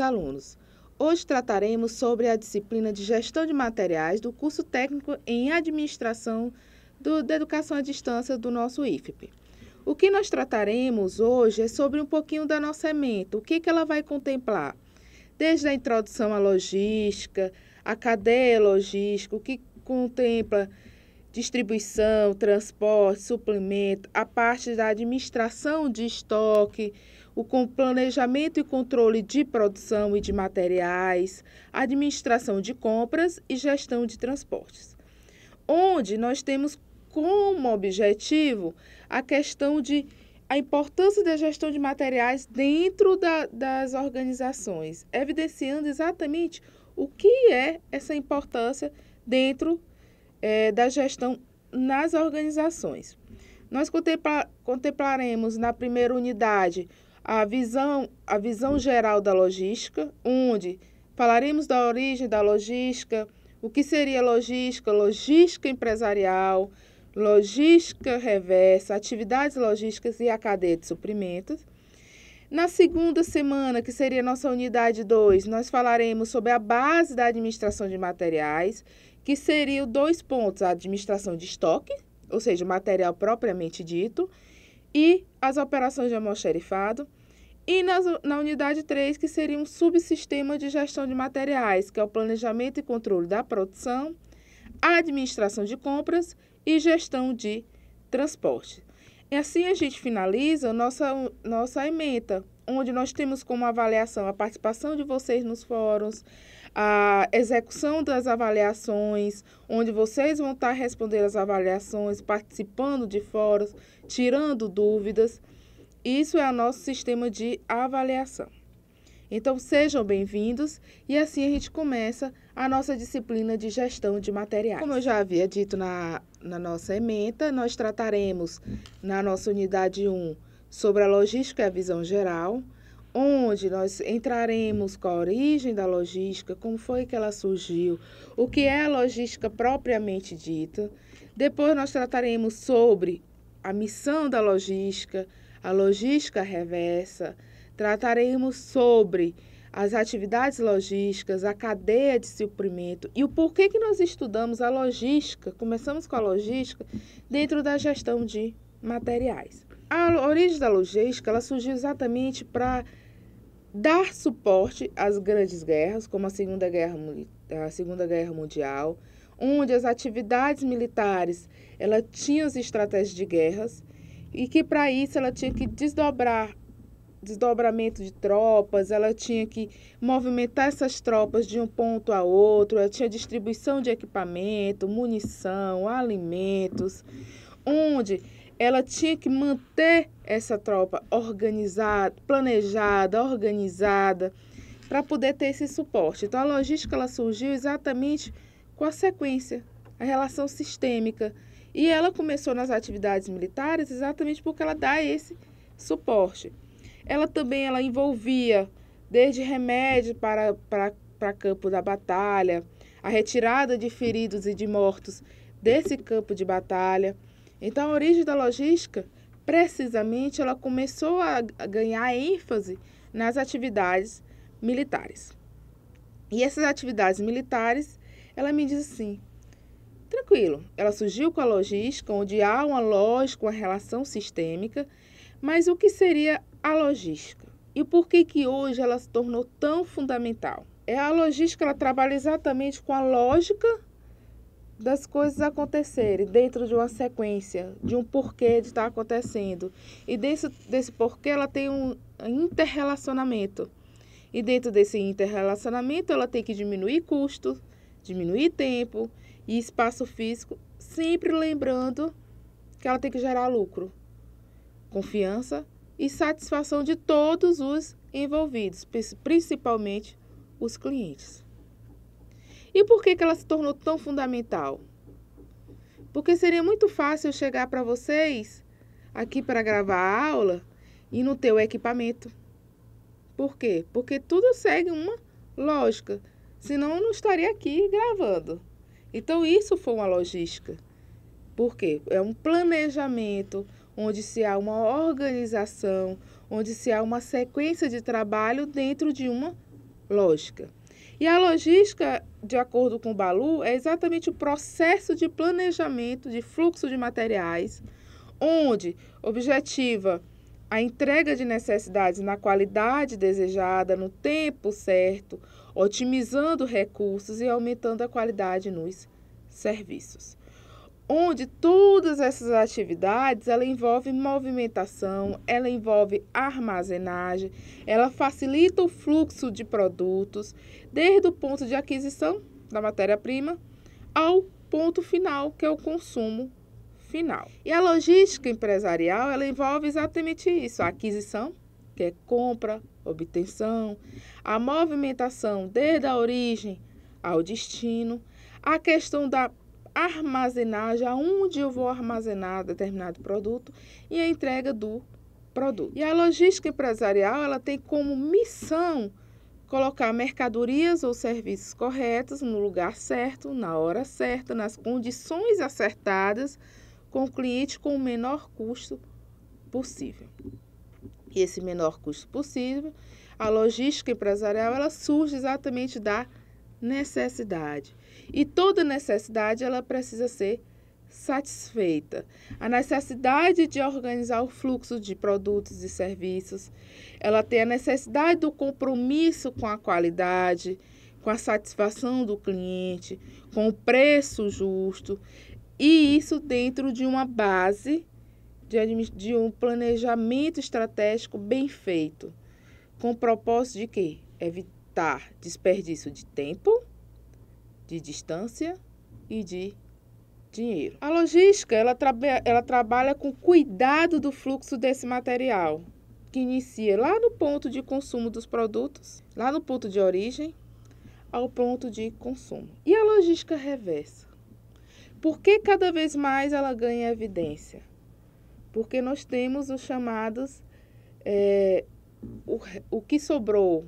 alunos! Hoje trataremos sobre a disciplina de Gestão de Materiais do curso técnico em Administração da Educação à Distância do nosso IFP. O que nós trataremos hoje é sobre um pouquinho da nossa ementa, o que ela vai contemplar. Desde a introdução à logística, a cadeia logística, o que contempla distribuição, transporte, suplemento, a parte da administração de estoque, o planejamento e controle de produção e de materiais, administração de compras e gestão de transportes. Onde nós temos como objetivo a questão de a importância da gestão de materiais dentro das organizações, evidenciando exatamente o que é essa importância dentro da gestão nas organizações. Nós contemplaremos na primeira unidade a visão geral da logística, onde falaremos da origem da logística, o que seria logística, logística empresarial, logística reversa, atividades logísticas e a cadeia de suprimentos. Na segunda semana, que seria nossa unidade 2, nós falaremos sobre a base da administração de materiais, que seriam 2 pontos, a administração de estoque, ou seja, o material propriamente dito, e as operações de almoxarifado. E na unidade 3, que seria um subsistema de gestão de materiais, que é o planejamento e controle da produção, a administração de compras e gestão de transporte. E assim a gente finaliza nossa ementa, onde nós temos como avaliação a participação de vocês nos fóruns, a execução das avaliações, onde vocês vão estar respondendo as avaliações, participando de fóruns, tirando dúvidas. Isso é o nosso sistema de avaliação. Então, sejam bem-vindos e assim a gente começa a nossa disciplina de gestão de materiais. Como eu já havia dito na nossa ementa, nós trataremos na nossa unidade 1 sobre a logística e a visão geral, onde nós entraremos com a origem da logística, como foi que ela surgiu, o que é a logística propriamente dita. Depois nós trataremos sobre a missão da logística, a logística reversa, trataremos sobre as atividades logísticas, a cadeia de suprimento e o porquê que nós estudamos a logística, começamos com a logística dentro da gestão de materiais. A origem da logística ela surgiu exatamente para dar suporte às grandes guerras, como a Segunda Guerra Mundial, onde as atividades militares ela tinham as estratégias de guerras e que para isso ela tinha que desdobramento de tropas, ela tinha que movimentar essas tropas de um ponto a outro, ela tinha distribuição de equipamento, munição, alimentos, onde ela tinha que manter essa tropa organizada, planejada, organizada, para poder ter esse suporte. Então, a logística ela surgiu exatamente com a sequência, a relação sistêmica. E ela começou nas atividades militares exatamente porque ela dá esse suporte. Ela também envolvia desde remédio para campo da batalha, a retirada de feridos e de mortos desse campo de batalha. Então, a origem da logística, precisamente, ela começou a ganhar ênfase nas atividades militares. E essas atividades militares, ela me diz assim, tranquilo, ela surgiu com a logística, onde há uma lógica, uma relação sistêmica, mas o que seria a logística? E por que hoje ela se tornou tão fundamental? A logística, ela trabalha exatamente com a lógica das coisas acontecerem dentro de uma sequência, de um porquê de estar acontecendo. E desse porquê ela tem um interrelacionamento. E dentro desse interrelacionamento ela tem que diminuir custos, diminuir tempo e espaço físico, sempre lembrando que ela tem que gerar lucro, confiança e satisfação de todos os envolvidos, principalmente os clientes. E por que ela se tornou tão fundamental? Porque seria muito fácil eu chegar para vocês aqui para gravar a aula e não ter o equipamento. Por quê? Porque tudo segue uma lógica, senão eu não estaria aqui gravando. Então, isso foi uma logística. Por quê? É um planejamento onde se há uma organização, onde se há uma sequência de trabalho dentro de uma lógica. E a logística, de acordo com o Balu, é exatamente o processo de planejamento de fluxo de materiais, onde objetiva a entrega de necessidades na qualidade desejada, no tempo certo, otimizando recursos e aumentando a qualidade nos serviços. Onde todas essas atividades, ela envolve movimentação, ela envolve armazenagem, ela facilita o fluxo de produtos, desde o ponto de aquisição da matéria-prima ao ponto final, que é o consumo final. E a logística empresarial, ela envolve exatamente isso, a aquisição, que é compra, obtenção, a movimentação desde a origem ao destino, a questão da armazenagem, aonde eu vou armazenar determinado produto e a entrega do produto. E a logística empresarial, ela tem como missão colocar mercadorias ou serviços corretos no lugar certo, na hora certa, nas condições acertadas, com o cliente com o menor custo possível. E esse menor custo possível, a logística empresarial, ela surge exatamente da necessidade. E toda necessidade, ela precisa ser satisfeita. A necessidade de organizar o fluxo de produtos e serviços, ela tem a necessidade do compromisso com a qualidade, com a satisfação do cliente, com o preço justo, e isso dentro de uma base de um planejamento estratégico bem feito, com o propósito de quê? Evitar desperdício de tempo, de distância e de dinheiro. A logística, ela trabalha com cuidado do fluxo desse material, que inicia lá no ponto de consumo dos produtos, lá no ponto de origem, ao ponto de consumo. E a logística reversa? Por que cada vez mais ela ganha evidência? Porque nós temos os chamados, o que sobrou.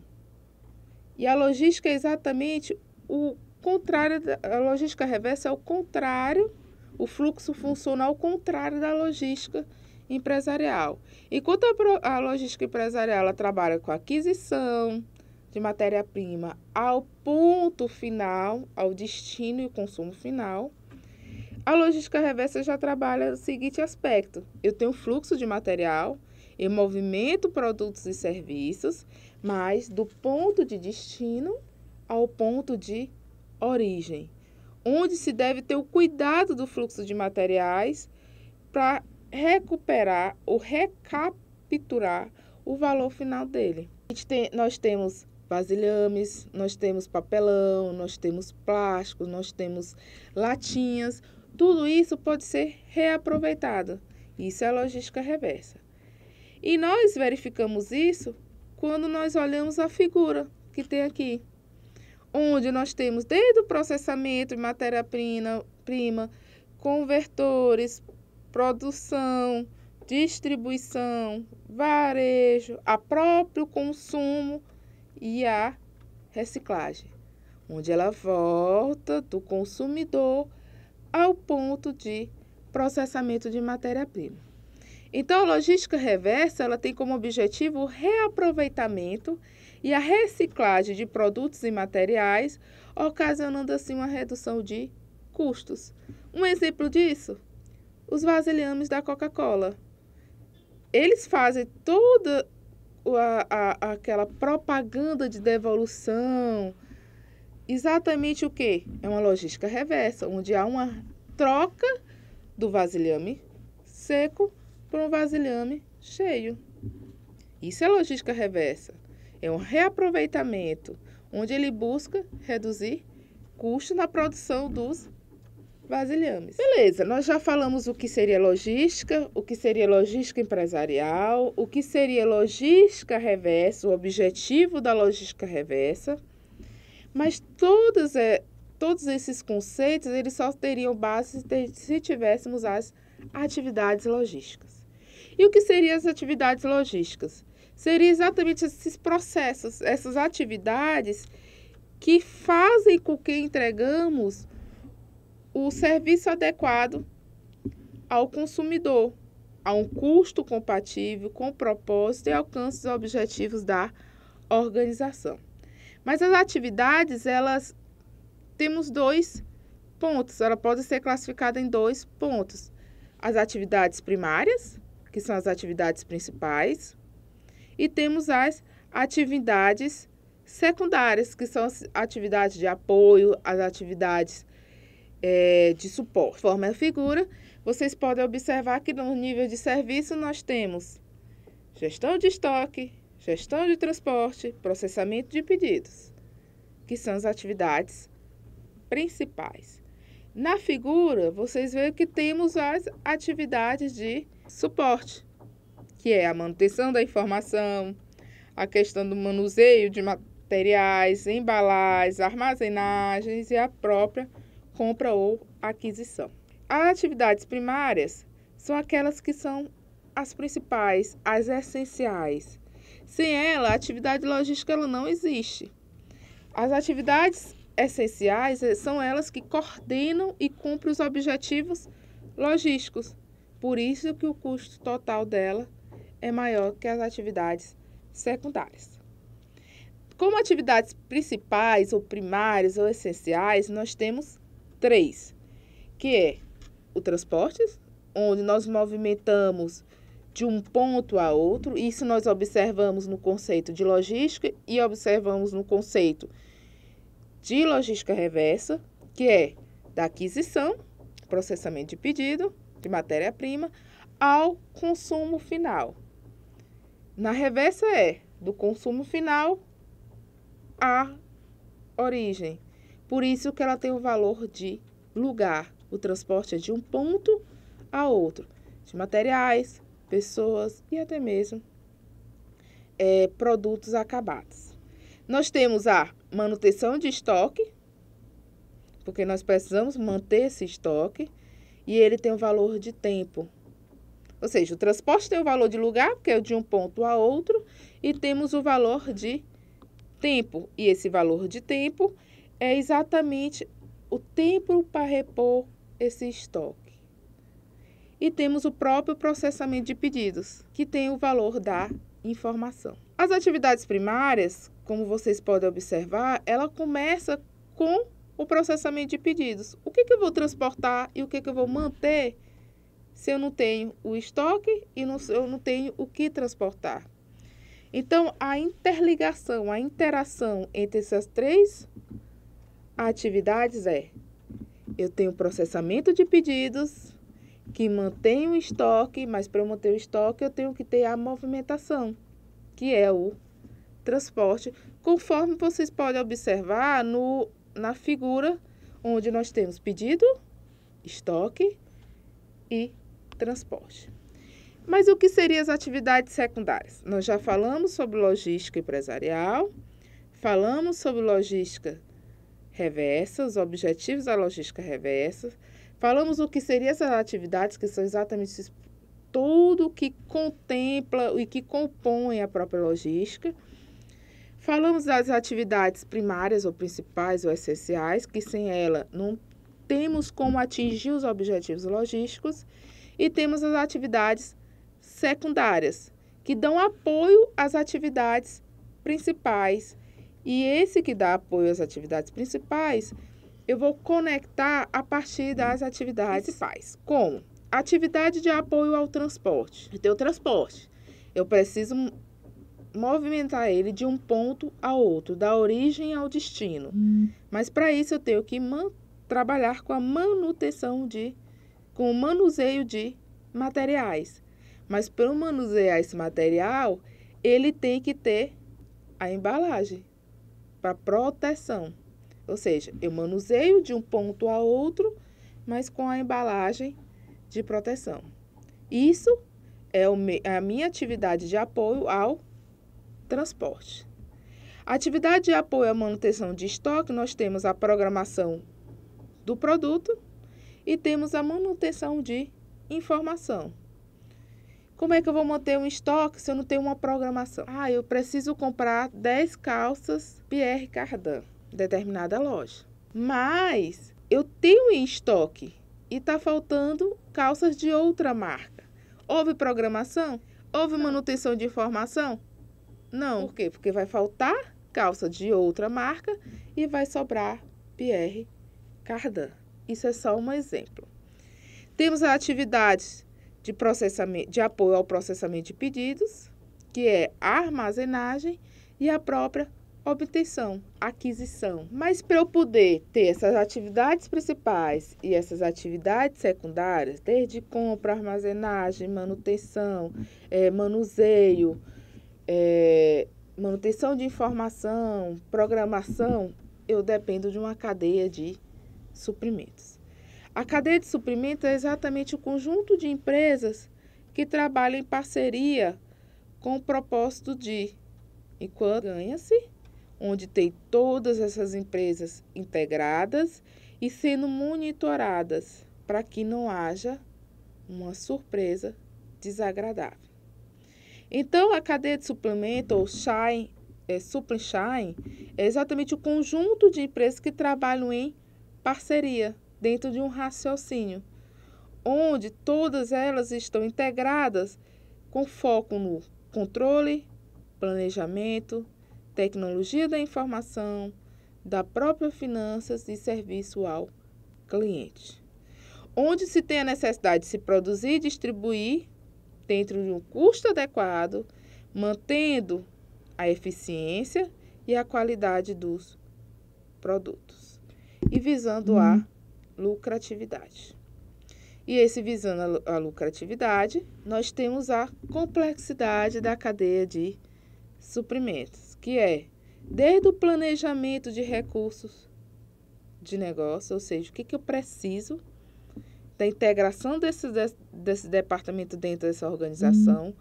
E a logística é exatamente o contrário, a logística reversa é o contrário, o fluxo funciona ao contrário da logística empresarial. Enquanto a logística empresarial ela trabalha com a aquisição de matéria-prima ao ponto final, ao destino e consumo final, a logística reversa já trabalha o seguinte aspecto: eu tenho fluxo de material, eu movimento produtos e serviços, mas do ponto de destino ao ponto de origem, onde se deve ter o cuidado do fluxo de materiais para recuperar ou recapturar o valor final dele. Nós temos vasilhames, nós temos papelão, nós temos plástico, nós temos latinhas. Tudo isso pode ser reaproveitado. Isso é a logística reversa. E nós verificamos isso quando nós olhamos a figura que tem aqui, onde nós temos desde o processamento de matéria-prima, convertores, produção, distribuição, varejo, a próprio consumo e a reciclagem, onde ela volta do consumidor ao ponto de processamento de matéria-prima. Então, a logística reversa ela tem como objetivo o reaproveitamento e a reciclagem de produtos e materiais, ocasionando assim uma redução de custos. Um exemplo disso, os vasilhames da Coca-Cola. Eles fazem toda aquela propaganda de devolução. Exatamente o quê? É uma logística reversa, onde há uma troca do vasilhame seco por um vasilhame cheio. Isso é logística reversa. É um reaproveitamento, onde ele busca reduzir custos na produção dos vasilhames. Beleza, nós já falamos o que seria logística empresarial, o que seria logística reversa, o objetivo da logística reversa. Mas todos esses conceitos, eles só teriam base se tivéssemos as atividades logísticas. E o que seriam as atividades logísticas? Seriam exatamente esses processos, essas atividades que fazem com que entregamos o serviço adequado ao consumidor, a um custo compatível, com propósito e alcance dos objetivos da organização. Mas as atividades, elas temos 2 pontos. Ela pode ser classificada em 2 pontos. As atividades primárias, que são as atividades principais, e temos as atividades secundárias, que são as atividades de apoio, as atividades de suporte. Conforme a figura, vocês podem observar que no nível de serviço nós temos gestão de estoque, gestão de transporte, processamento de pedidos, que são as atividades principais. Na figura, vocês veem que temos as atividades de suporte, que é a manutenção da informação, a questão do manuseio de materiais, embalagens, armazenagens e a própria compra ou aquisição. As atividades primárias são aquelas que são as principais, as essenciais. Sem ela, a atividade logística ela não existe. As atividades essenciais são elas que coordenam e cumprem os objetivos logísticos. Por isso que o custo total dela é maior que as atividades secundárias. Como atividades principais, ou primárias, ou essenciais, nós temos 3, que é o transporte, onde nós movimentamos de um ponto a outro. Isso nós observamos no conceito de logística e observamos no conceito de logística reversa, que é da aquisição, processamento de pedido, de matéria-prima, ao consumo final. Na reversa é do consumo final à origem. Por isso que ela tem o valor de lugar. O transporte é de um ponto a outro, de materiais, pessoas e até mesmo produtos acabados. Nós temos a manutenção de estoque, porque nós precisamos manter esse estoque, e ele tem o valor de tempo. Ou seja, o transporte tem o valor de lugar, que é de um ponto a outro, e temos o valor de tempo. E esse valor de tempo é exatamente o tempo para repor esse estoque. E temos o próprio processamento de pedidos, que tem o valor da informação. As atividades primárias, como vocês podem observar, ela começa com o processamento de pedidos. O que eu vou transportar e o que eu vou manter se eu não tenho o estoque e eu não tenho o que transportar? Então, a interligação, a interação entre essas 3 atividades eu tenho o processamento de pedidos, que mantém o estoque, mas para eu manter o estoque eu tenho que ter a movimentação, que é o transporte, conforme vocês podem observar na figura, onde nós temos pedido, estoque e transporte. Mas o que seriam as atividades secundárias? Nós já falamos sobre logística empresarial, falamos sobre logística reversa, os objetivos da logística reversa, falamos o que seriam essas atividades, que são exatamente tudo que contempla e que compõe a própria logística. Falamos das atividades primárias ou principais ou essenciais, que sem ela não temos como atingir os objetivos logísticos. E temos as atividades secundárias, que dão apoio às atividades principais. E esse que dá apoio às atividades principais, eu vou conectar a partir das atividades principais. Como? Atividade de apoio ao transporte. Eu tenho o transporte. Eu preciso movimentar ele de um ponto a outro, da origem ao destino. Mas para isso eu tenho que trabalhar com a manutenção com o manuseio de materiais. Mas para manusear esse material, ele tem que ter a embalagem para proteção. Ou seja, eu manuseio de um ponto a outro, mas com a embalagem de proteção. Isso é a minha atividade de apoio ao transporte. A atividade de apoio à manutenção de estoque, nós temos a programação do produto e temos a manutenção de informação. Como é que eu vou manter um estoque se eu não tenho uma programação? Eu preciso comprar 10 calças Pierre Cardin, em determinada loja. Mas eu tenho em estoque e está faltando calças de outra marca. Houve programação? Houve manutenção de informação? Não. Por quê? Porque vai faltar calça de outra marca e vai sobrar Pierre Cardin. Isso é só um exemplo. Temos as atividades de apoio ao processamento de pedidos, que é a armazenagem e a própria obtenção, aquisição. Mas para eu poder ter essas atividades principais e essas atividades secundárias, desde compra, armazenagem, manutenção, manuseio, manutenção de informação, programação, eu dependo de uma cadeia de suprimentos. A cadeia de suprimentos é exatamente o conjunto de empresas que trabalham em parceria com o propósito de, enquanto ganha-se, onde tem todas essas empresas integradas e sendo monitoradas para que não haja uma surpresa desagradável. Então, a cadeia de suplemento, ou supply chain, é exatamente o conjunto de empresas que trabalham em parceria, dentro de um raciocínio, onde todas elas estão integradas com foco no controle, planejamento, tecnologia da informação, da própria finanças e serviço ao cliente. Onde se tem a necessidade de se produzir e distribuir dentro de um custo adequado, mantendo a eficiência e a qualidade dos produtos e visando a lucratividade. E esse visando a lucratividade, nós temos a complexidade da cadeia de suprimentos, que é desde o planejamento de recursos de negócio, ou seja, o que eu preciso, da integração desse departamento dentro dessa organização,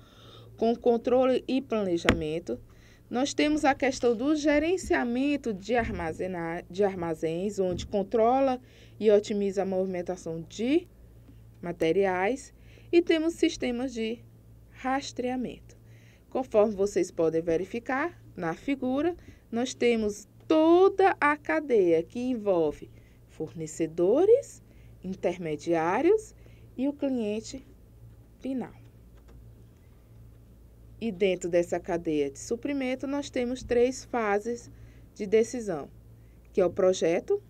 com controle e planejamento. Nós temos a questão do gerenciamento de armazéns, onde controla e otimiza a movimentação de materiais, e temos sistemas de rastreamento. Conforme vocês podem verificar na figura, nós temos toda a cadeia que envolve fornecedores, intermediários e o cliente final. E dentro dessa cadeia de suprimento, nós temos 3 fases de decisão, que é o projeto.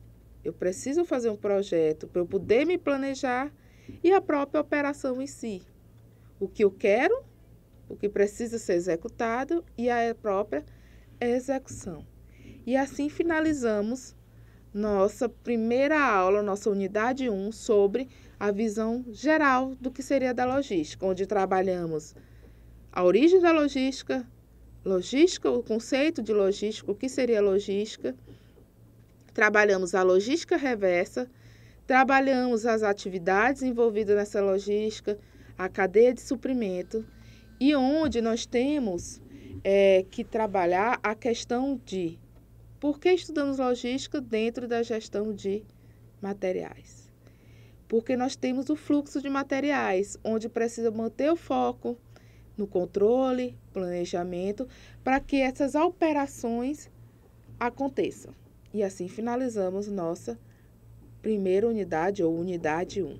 Eu preciso fazer um projeto para eu poder me planejar, e a própria operação em si. O que eu quero, o que precisa ser executado e a própria execução. E assim finalizamos nossa primeira aula, nossa unidade 1, sobre a visão geral do que seria da logística, onde trabalhamos a origem da logística, o conceito de logística, o que seria logística, trabalhamos a logística reversa, trabalhamos as atividades envolvidas nessa logística, a cadeia de suprimento, e onde nós temos que trabalhar a questão de por que estudamos logística dentro da gestão de materiais. Porque nós temos o fluxo de materiais, onde precisa manter o foco no controle, planejamento, para que essas operações aconteçam. E assim finalizamos nossa primeira unidade, ou unidade 1.